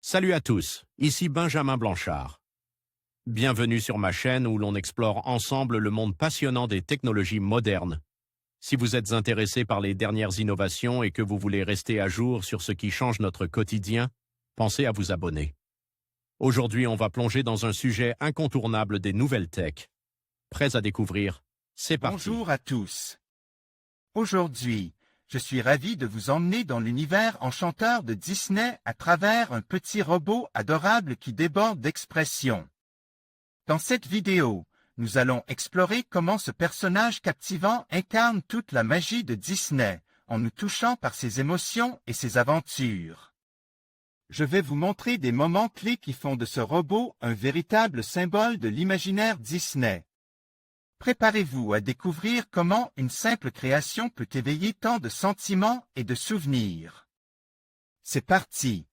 Salut à tous, ici Benjamin Blanchard. Bienvenue sur ma chaîne où l'on explore ensemble le monde passionnant des technologies modernes. Si vous êtes intéressé par les dernières innovations et que vous voulez rester à jour sur ce qui change notre quotidien, pensez à vous abonner. Aujourd'hui, on va plonger dans un sujet incontournable des nouvelles tech. Prêts à découvrir? C'est parti. Bonjour à tous. Aujourd'hui, je suis ravi de vous emmener dans l'univers enchanteur de Disney à travers un petit robot adorable qui déborde d'expression. Dans cette vidéo, nous allons explorer comment ce personnage captivant incarne toute la magie de Disney, en nous touchant par ses émotions et ses aventures. Je vais vous montrer des moments clés qui font de ce robot un véritable symbole de l'imaginaire Disney. Préparez-vous à découvrir comment une simple création peut éveiller tant de sentiments et de souvenirs. C'est parti!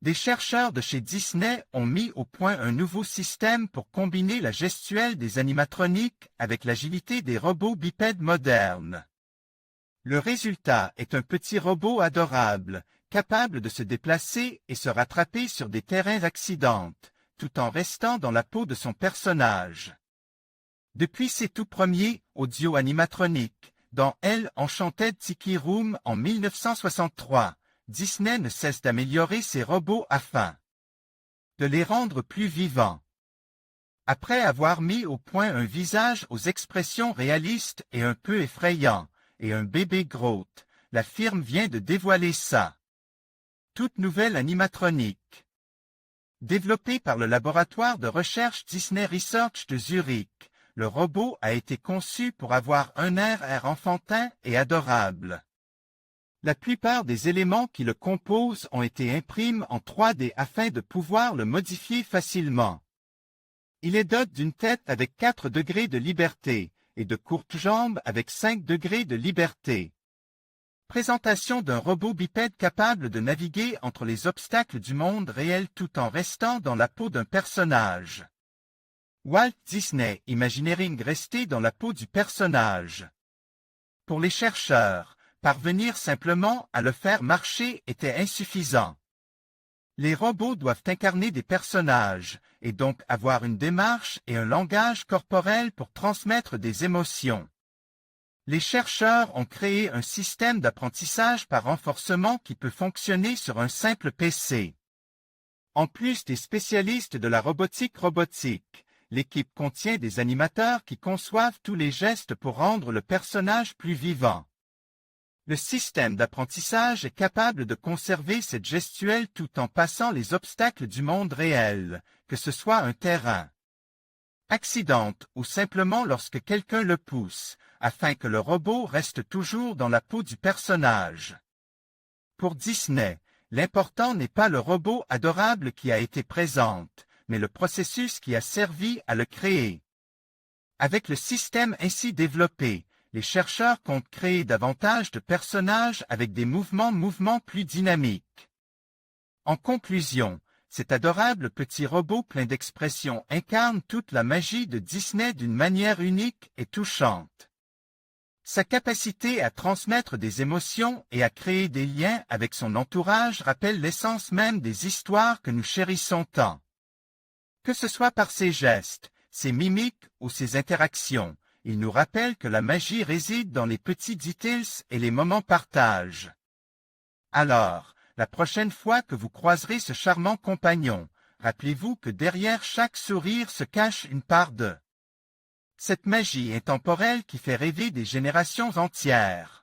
Des chercheurs de chez Disney ont mis au point un nouveau système pour combiner la gestuelle des animatroniques avec l'agilité des robots bipèdes modernes. Le résultat est un petit robot adorable, capable de se déplacer et se rattraper sur des terrains accidentes, tout en restant dans la peau de son personnage. Depuis ses tout premiers audio-animatroniques, dans Elle Enchanted Tiki Room en 1963, Disney ne cesse d'améliorer ses robots afin de les rendre plus vivants. Après avoir mis au point un visage aux expressions réalistes et un peu effrayants, et un bébé Groot, la firme vient de dévoiler ça. Toute nouvelle animatronique. Développée par le laboratoire de recherche Disney Research de Zurich, le robot a été conçu pour avoir un air enfantin et adorable. La plupart des éléments qui le composent ont été imprimés en 3D afin de pouvoir le modifier facilement. Il est doté d'une tête avec 4 degrés de liberté et de courtes jambes avec 5 degrés de liberté. Présentation d'un robot bipède capable de naviguer entre les obstacles du monde réel tout en restant dans la peau d'un personnage. Walt Disney Imagineering resté dans la peau du personnage. Pour les chercheurs, parvenir simplement à le faire marcher était insuffisant. Les robots doivent incarner des personnages, et donc avoir une démarche et un langage corporel pour transmettre des émotions. Les chercheurs ont créé un système d'apprentissage par renforcement qui peut fonctionner sur un simple PC. En plus des spécialistes de la robotique, l'équipe contient des animateurs qui conçoivent tous les gestes pour rendre le personnage plus vivant. Le système d'apprentissage est capable de conserver cette gestuelle tout en passant les obstacles du monde réel, que ce soit un terrain accidente ou simplement lorsque quelqu'un le pousse, afin que le robot reste toujours dans la peau du personnage. Pour Disney, l'important n'est pas le robot adorable qui a été présent, mais le processus qui a servi à le créer. Avec le système ainsi développé, les chercheurs comptent créer davantage de personnages avec des mouvements plus dynamiques. En conclusion, cet adorable petit robot plein d'expression incarne toute la magie de Disney d'une manière unique et touchante. Sa capacité à transmettre des émotions et à créer des liens avec son entourage rappelle l'essence même des histoires que nous chérissons tant. Que ce soit par ses gestes, ses mimiques ou ses interactions, il nous rappelle que la magie réside dans les petits details et les moments partage. Alors, la prochaine fois que vous croiserez ce charmant compagnon, rappelez-vous que derrière chaque sourire se cache une part de cette magie intemporelle qui fait rêver des générations entières.